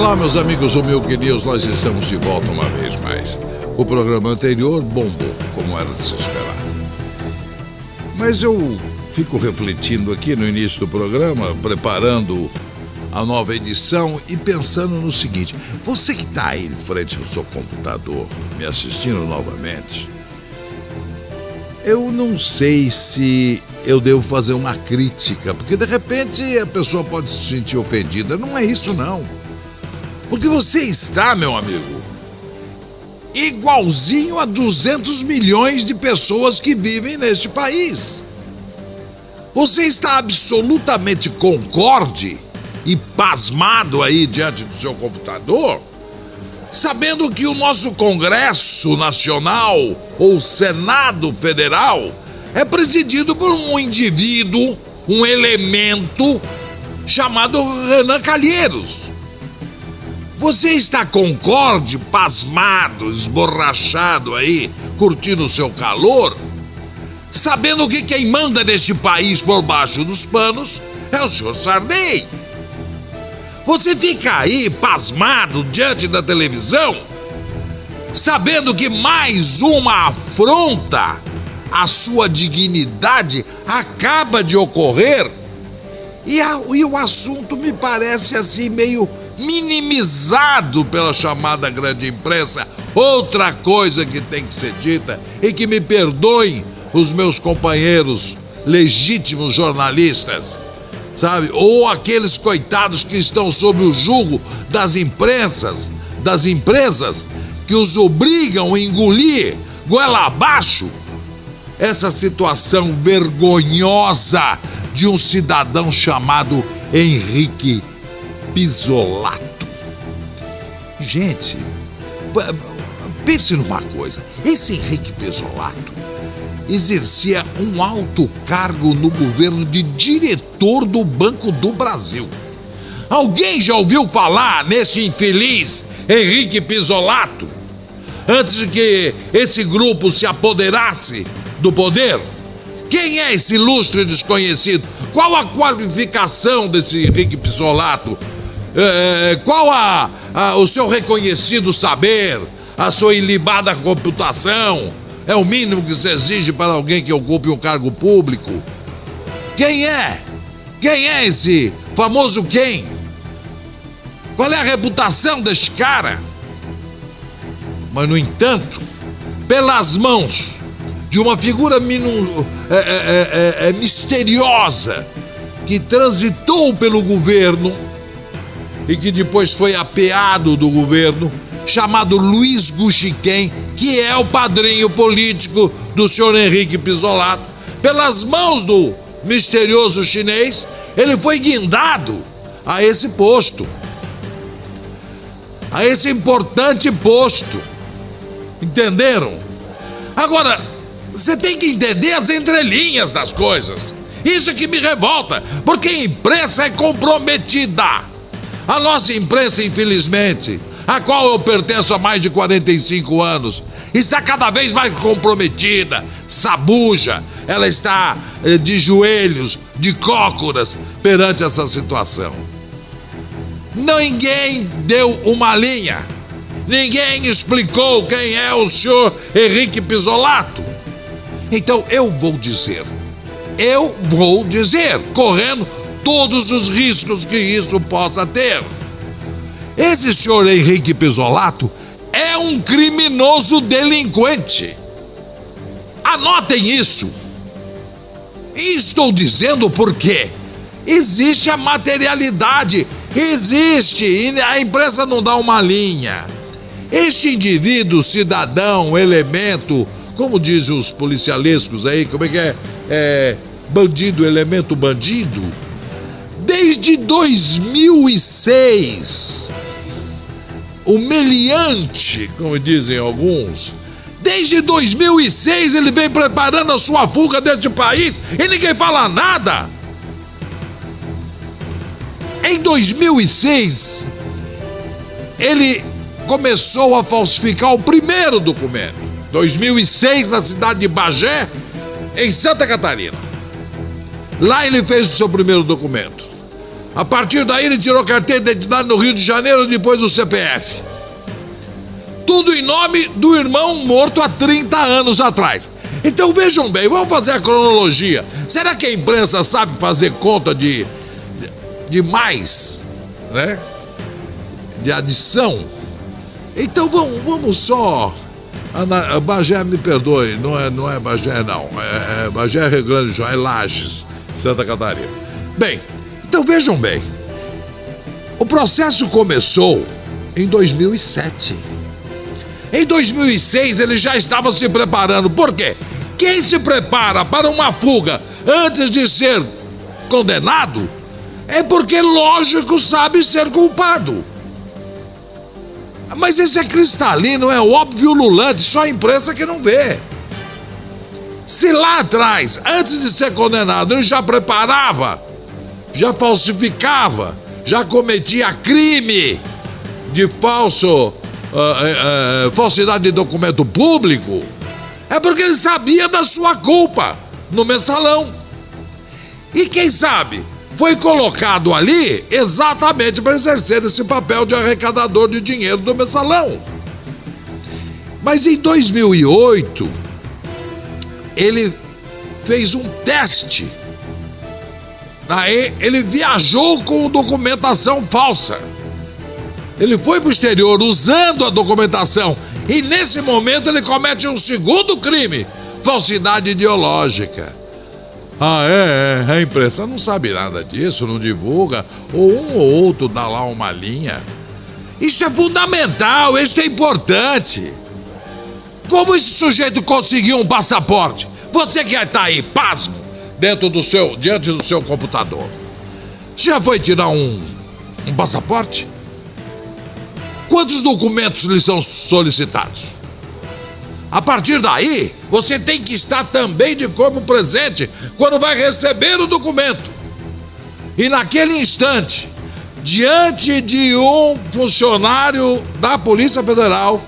Olá, meus amigos do Milk News, nós estamos de volta uma vez mais. O programa anterior bombou, como era de se esperar. Mas eu fico refletindo aqui no início do programa, preparando a nova edição e pensando no seguinte: você que está aí em frente ao seu computador, me assistindo novamente, eu não sei se eu devo fazer uma crítica, porque de repente a pessoa pode se sentir ofendida. Não é isso, não. Porque você está, meu amigo, igualzinho a 200 milhões de pessoas que vivem neste país. Você está absolutamente concorde e pasmado aí diante do seu computador, sabendo que o nosso Congresso Nacional ou Senado Federal é presidido por um indivíduo, um elemento chamado Renan Calheiros. Você está concorde, pasmado, esborrachado aí, curtindo o seu calor, sabendo que quem manda neste país por baixo dos panos é o senhor Sarney. Você fica aí pasmado diante da televisão, sabendo que mais uma afronta à sua dignidade acaba de ocorrer, e o assunto me parece assim meio minimizado pela chamada grande imprensa. Outra coisa que tem que ser dita, e que me perdoem os meus companheiros legítimos jornalistas, sabe? Ou aqueles coitados que estão sob o jugo das empresas que os obrigam a engolir goela abaixo essa situação vergonhosa de um cidadão chamado Henrique Pizzolatto. Gente, pense numa coisa: esse Henrique Pizzolatto exercia um alto cargo no governo de diretor do Banco do Brasil. Alguém já ouviu falar nesse infeliz Henrique Pizzolatto antes de que esse grupo se apoderasse do poder? Quem é esse ilustre desconhecido? Qual a qualificação desse Henrique Pizzolatto? Qual o seu reconhecido saber? A sua ilibada computação? É o mínimo que se exige para alguém que ocupe um cargo público. Quem é? Quem é esse famoso quem? Qual é a reputação deste cara? Mas, no entanto, pelas mãos de uma figura misteriosa que transitou pelo governo e que depois foi apeado do governo, chamado Luiz Guxiquem, que é o padrinho político do senhor Henrique Pizzolatto, pelas mãos do misterioso chinês, ele foi guindado a esse posto, a esse importante posto. Entenderam? Agora, você tem que entender as entrelinhas das coisas. Isso é que me revolta, porque a imprensa é comprometida. A nossa imprensa, infelizmente, a qual eu pertenço há mais de 45 anos, está cada vez mais comprometida, sabuja. Ela está de joelhos, de cócoras perante essa situação. Ninguém deu uma linha. Ninguém explicou quem é o senhor Henrique Pizzolatto. Então eu vou dizer, correndo todos os riscos que isso possa ter. Esse senhor Henrique Pizzolatto é um criminoso delinquente. Anotem isso. E estou dizendo porque existe a materialidade, existe, e a imprensa não dá uma linha. Este indivíduo, cidadão, elemento, como dizem os policialescos aí, como é que é? Bandido, elemento bandido. Desde 2006, o meliante, como dizem alguns, desde 2006 ele vem preparando a sua fuga deste país e ninguém fala nada. Em 2006, ele começou a falsificar o primeiro documento. 2006, na cidade de Bagé, em Santa Catarina. Lá ele fez o seu primeiro documento. A partir daí ele tirou carteira de identidade no Rio de Janeiro, depois do CPF. Tudo em nome do irmão morto há 30 anos atrás. Então vejam bem, vamos fazer a cronologia. Será que a imprensa sabe fazer conta de mais, né? De adição? Então vamos só... Bagé, me perdoe, não é Bagé não. Bagé é Rio Grande do Sul, é Lages, Santa Catarina. Bem, então vejam bem. O processo começou em 2007. Em 2006 ele já estava se preparando. Por quê? Quem se prepara para uma fuga antes de ser condenado é porque, lógico, sabe ser culpado. Mas isso é cristalino, é óbvio, ululante, só a imprensa que não vê. Se lá atrás, antes de ser condenado, ele já preparava, já falsificava, já cometia crime de falsidade de documento público, é porque ele sabia da sua culpa no mensalão. E quem sabe foi colocado ali exatamente para exercer esse papel de arrecadador de dinheiro do mensalão. Mas em 2008, ele fez um teste. Daí ele viajou com documentação falsa. Ele foi para o exterior usando a documentação. E nesse momento ele comete um segundo crime: falsidade ideológica. A imprensa não sabe nada disso, não divulga, ou um ou outro dá lá uma linha. Isso é fundamental, isso é importante. Como esse sujeito conseguiu um passaporte? Você que está aí, pasmo, diante do seu computador. Já foi tirar um passaporte? Quantos documentos lhe são solicitados? A partir daí, você tem que estar também de corpo presente quando vai receber o documento. E naquele instante, diante de um funcionário da Polícia Federal,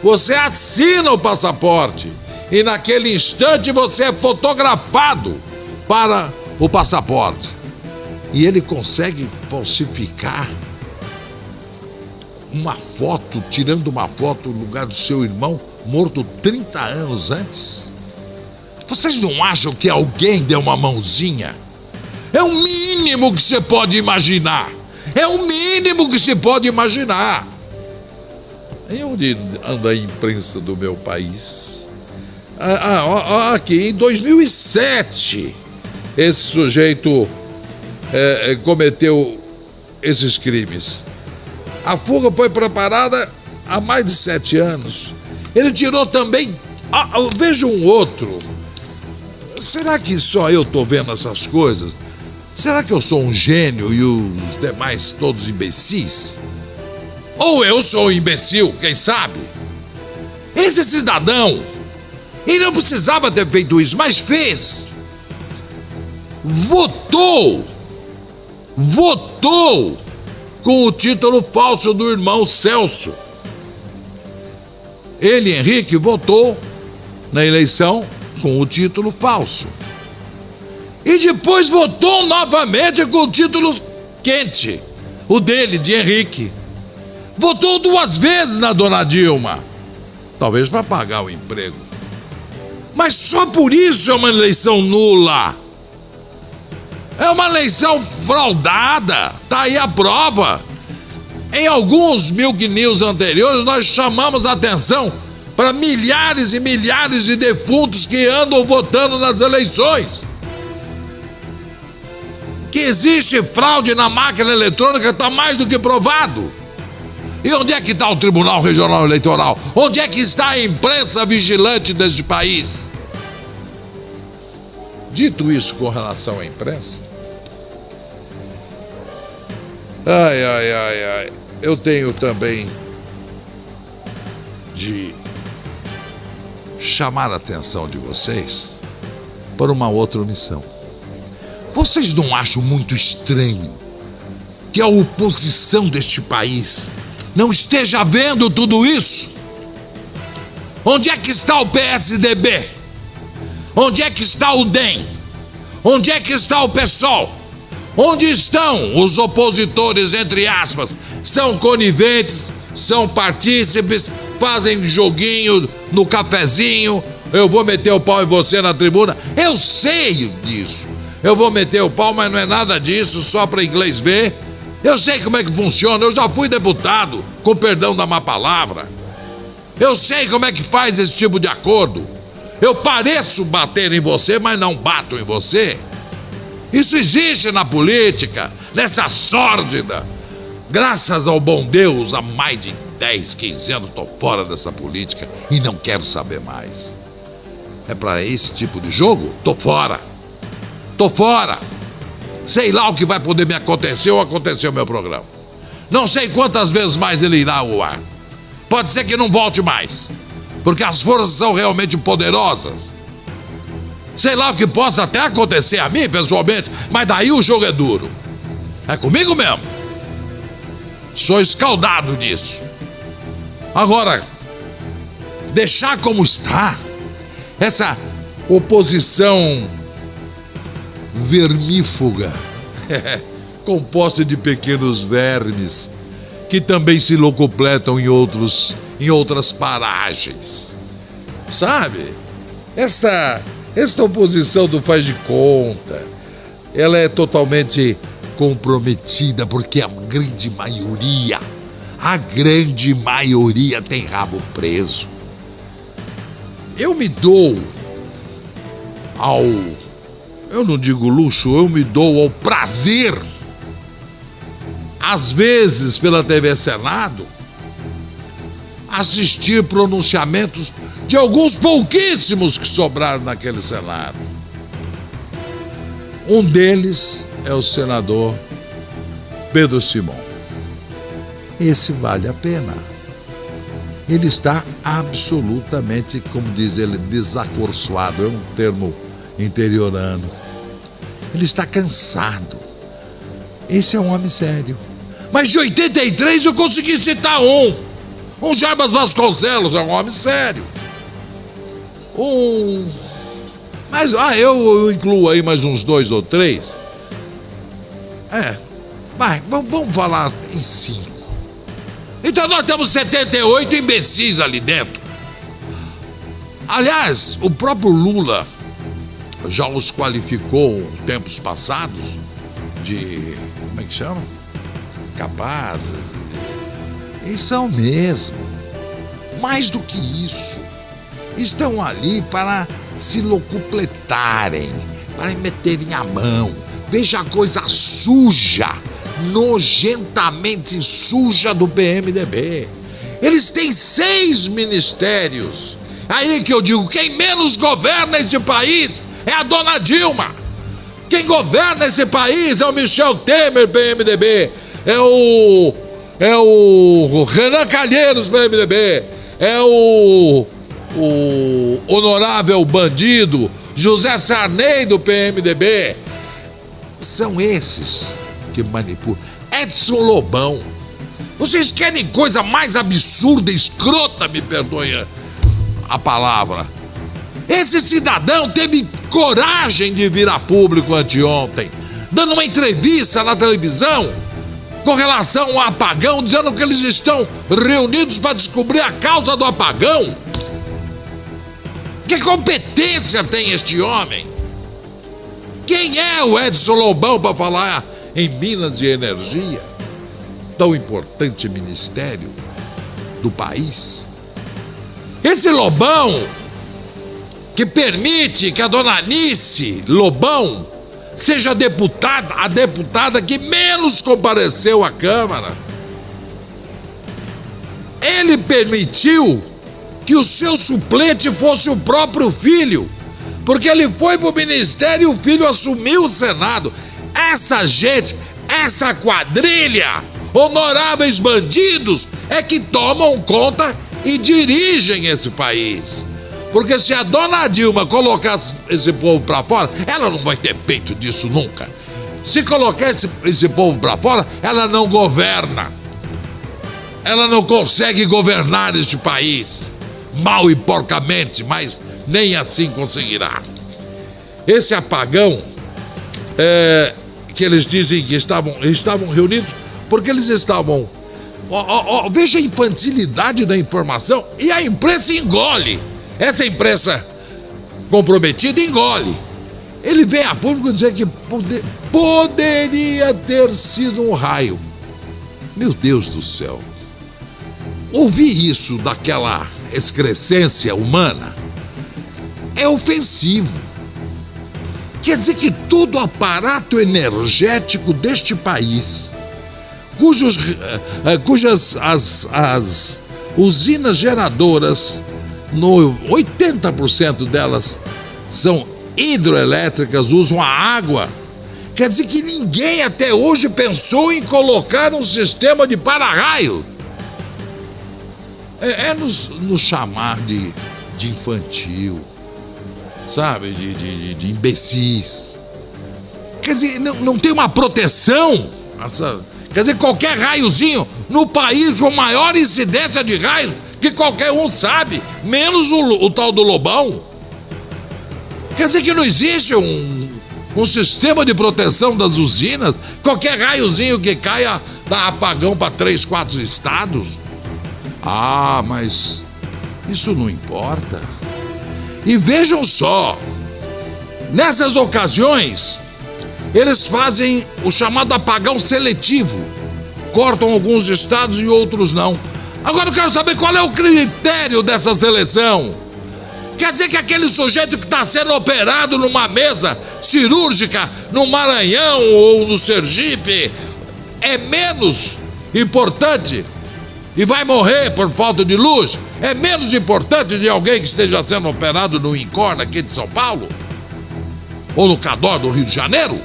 você assina o passaporte. E naquele instante você é fotografado para o passaporte. E ele consegue falsificar uma foto, tirando uma foto no lugar do seu irmão morto 30 anos antes. Vocês não acham que alguém deu uma mãozinha? É o mínimo que você pode imaginar. É o mínimo que se pode imaginar. E onde anda a imprensa do meu país? Aqui, em 2007, esse sujeito cometeu esses crimes. A fuga foi preparada há mais de 7 anos. Ele tirou também... veja um outro. Será que só eu estou vendo essas coisas? Será que eu sou um gênio e os demais todos imbecis? Ou eu sou um imbecil, quem sabe? Esse cidadão, ele não precisava ter feito isso, mas fez. Votou com o título falso do irmão Celso. Ele, Henrique, votou na eleição com o título falso. E depois votou novamente com o título quente, o dele, de Henrique. Votou 2 vezes na dona Dilma, talvez para pagar o emprego. Mas só por isso é uma eleição nula. É uma eleição fraudada. Tá aí a prova. Em alguns Milk News anteriores, nós chamamos a atenção para milhares e milhares de defuntos que andam votando nas eleições. Que existe fraude na máquina eletrônica está mais do que provado. E onde é que está o Tribunal Regional Eleitoral? Onde é que está a imprensa vigilante deste país? Dito isso com relação à imprensa, eu tenho também de chamar a atenção de vocês para uma outra omissão. Vocês não acham muito estranho que a oposição deste país não esteja vendo tudo isso? Onde é que está o PSDB? Onde é que está o DEM? Onde é que está o PSOL? Onde estão os opositores, entre aspas? São coniventes, são partícipes, fazem joguinho no cafezinho. Eu vou meter o pau em você na tribuna. Eu sei disso. Eu vou meter o pau, mas não é nada disso, só para inglês ver. Eu sei como é que funciona. Eu já fui deputado, com perdão da má palavra. Eu sei como é que faz esse tipo de acordo. Eu pareço bater em você, mas não bato em você. Isso existe na política, nessa sórdida. Graças ao bom Deus, há mais de 10, 15 anos estou fora dessa política e não quero saber mais. É para esse tipo de jogo? Tô fora. Tô fora. Sei lá o que vai poder me acontecer ou acontecer o meu programa. Não sei quantas vezes mais ele irá ao ar. Pode ser que não volte mais, porque as forças são realmente poderosas. Sei lá o que possa até acontecer a mim, pessoalmente, mas daí o jogo é duro. É comigo mesmo. Sou escaldado nisso. Agora, deixar como está, essa oposição vermífuga, composta de pequenos vermes, que também se locupletam em outras paragens. Sabe? Esta oposição do faz de conta, ela é totalmente comprometida, porque a grande maioria tem rabo preso. Eu me dou eu não digo luxo, eu me dou ao prazer, às vezes pela TV Senado, assistir pronunciamentos de alguns pouquíssimos que sobraram naquele Senado. Um deles é o senador Pedro Simão. Esse vale a pena. Ele está absolutamente, como diz ele, desacorçoado, é um termo interiorano. Ele está cansado. Esse é um homem sério. Mas de 83 eu consegui citar um Jarbas Vasconcelos, é um homem sério. Mas eu incluo aí mais uns 2 ou 3. Vamos falar em 5. Então nós temos 78 imbecis ali dentro. Aliás, o próprio Lula já os qualificou em tempos passados de, como é que chama? Capazes. E são mesmo. Mais do que isso, estão ali para se locupletarem, para meterem a mão. Veja a coisa suja, nojentamente suja do PMDB. Eles têm 6 ministérios. Aí que eu digo, quem menos governa este país é a dona Dilma. Quem governa esse país é o Michel Temer, PMDB. É o Renan Calheiros, PMDB. É o honorável bandido José Sarney, do PMDB. São esses que manipulam. Edson Lobão. Vocês querem coisa mais absurda, escrota, me perdoe a palavra. Esse cidadão teve coragem de vir a público anteontem, dando uma entrevista na televisão com relação ao apagão, dizendo que eles estão reunidos para descobrir a causa do apagão. Que competência tem este homem? Quem é o Edson Lobão para falar em Minas e Energia, tão importante ministério do país? Esse Lobão que permite que a dona Anice Lobão seja a deputada que menos compareceu à Câmara. Ele permitiu que o seu suplente fosse o próprio filho, porque ele foi para o ministério e o filho assumiu o Senado. Essa gente, essa quadrilha, honoráveis bandidos, é que tomam conta e dirigem esse país. Porque se a dona Dilma colocar esse povo para fora, ela não vai ter peito disso nunca. Se colocar esse povo para fora, ela não governa. Ela não consegue governar este país. Mal e porcamente, mas nem assim conseguirá. Esse apagão que eles dizem que estavam reunidos porque eles estavam... veja a infantilidade da informação, e a imprensa engole. Essa imprensa comprometida engole. Ele vem a público dizer que poderia ter sido um raio. Meu Deus do céu. Ouvir isso daquela excrescência humana é ofensivo. Quer dizer que todo o aparato energético deste país, cujas as usinas geradoras, 80% delas são hidroelétricas, usam a água. Quer dizer que ninguém até hoje pensou em colocar um sistema de para-raio. Nos chamar de infantil, sabe, de imbecis. Quer dizer, não tem uma proteção. Quer dizer, qualquer raiozinho no país com maior incidência de raios, que qualquer um sabe, menos o tal do Lobão. Quer dizer que não existe um sistema de proteção das usinas. Qualquer raiozinho que caia dá apagão para 3, 4 estados. Ah, mas isso não importa. E vejam só, nessas ocasiões, eles fazem o chamado apagão seletivo. Cortam alguns estados e outros não. Agora eu quero saber qual é o critério dessa seleção. Quer dizer que aquele sujeito que está sendo operado numa mesa cirúrgica no Maranhão ou no Sergipe é menos importante e vai morrer por falta de luz? É menos importante de alguém que esteja sendo operado no INCOR aqui de São Paulo? Ou no CADOR do Rio de Janeiro?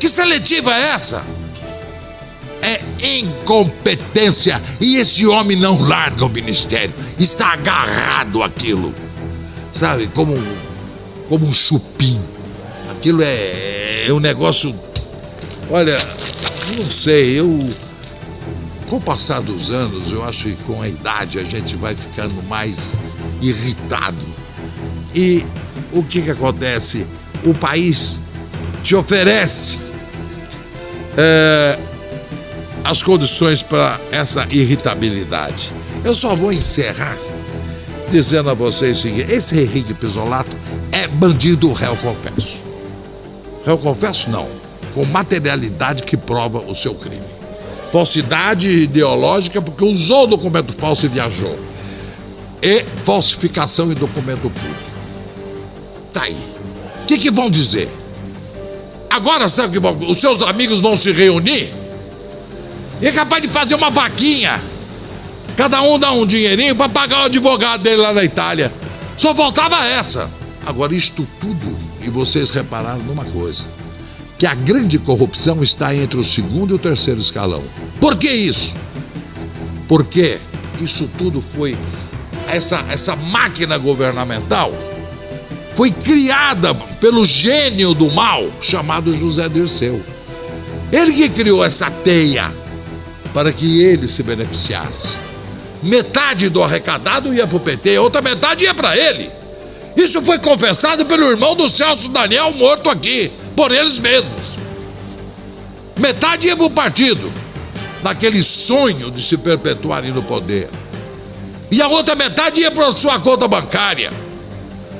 Que seletiva é essa? É incompetência. E esse homem não larga o ministério. Está agarrado àquilo. Sabe, como um chupim. Aquilo é um negócio... Olha, não sei, com o passar dos anos, eu acho que com a idade a gente vai ficando mais irritado. E o que acontece? O país te oferece as condições para essa irritabilidade. Eu só vou encerrar dizendo a vocês o seguinte: esse Henrique Pizzolatto é bandido réu confesso. Réu confesso não, com materialidade que prova o seu crime. Falsidade ideológica porque usou documento falso e viajou. E falsificação de documento público. Tá aí. O que vão dizer? Agora sabe que os seus amigos vão se reunir e é capaz de fazer uma vaquinha. Cada um dá um dinheirinho para pagar o advogado dele lá na Itália. Só faltava essa. Agora, isto tudo, e vocês repararam numa coisa, que a grande corrupção está entre o segundo e o terceiro escalão. Por que isso? Porque isso tudo foi... Essa máquina governamental foi criada pelo gênio do mal chamado José Dirceu. Ele que criou essa teia para que ele se beneficiasse. Metade do arrecadado ia para o PT, a outra metade ia para ele. Isso foi confessado pelo irmão do Celso Daniel, morto aqui, por eles mesmos. Metade ia para o partido, naquele sonho de se perpetuarem no poder. E a outra metade ia para sua conta bancária.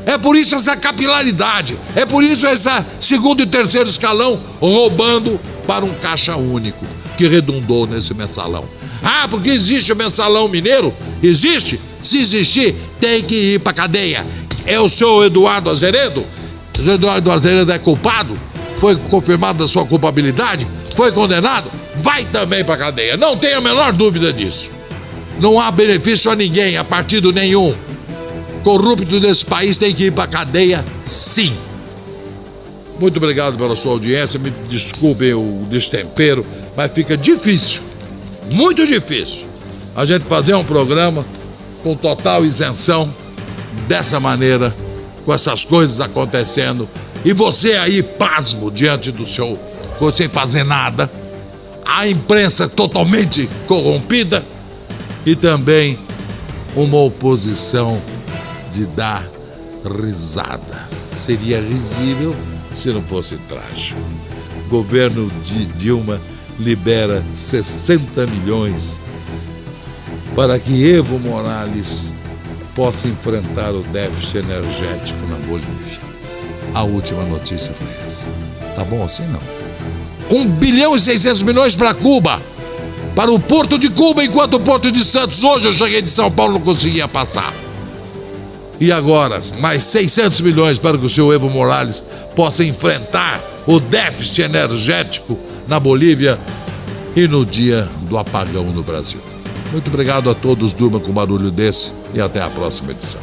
É por isso essa capilaridade, é por isso essa segundo e terceiro escalão roubando para um caixa único que redundou nesse mensalão. Ah, porque existe o mensalão mineiro? Existe? Se existir, tem que ir para cadeia. É o senhor Eduardo Azeredo? O senhor Eduardo Azeredo é culpado? Foi confirmada a sua culpabilidade? Foi condenado? Vai também para cadeia. Não tenha a menor dúvida disso. Não há benefício a ninguém, a partido nenhum. Corrupto desse país tem que ir para cadeia, sim. Muito obrigado pela sua audiência. Me desculpem o destempero, mas fica difícil, muito difícil, a gente fazer um programa com total isenção dessa maneira, com essas coisas acontecendo, e você aí pasmo diante do seu, sem fazer nada, a imprensa totalmente corrompida e também uma oposição de dar risada. Seria risível se não fosse trágico. governo de Dilma libera 60 milhões para que Evo Morales possa enfrentar o déficit energético na Bolívia. A última notícia foi essa. Tá bom assim, não? 1 bilhão e 600 milhões para Cuba, para o Porto de Cuba, enquanto o Porto de Santos, hoje eu cheguei de São Paulo, não conseguia passar. E agora, mais 600 milhões para que o senhor Evo Morales possa enfrentar o déficit energético na Bolívia e no dia do apagão no Brasil. Muito obrigado a todos, durma com barulho desse e até a próxima edição.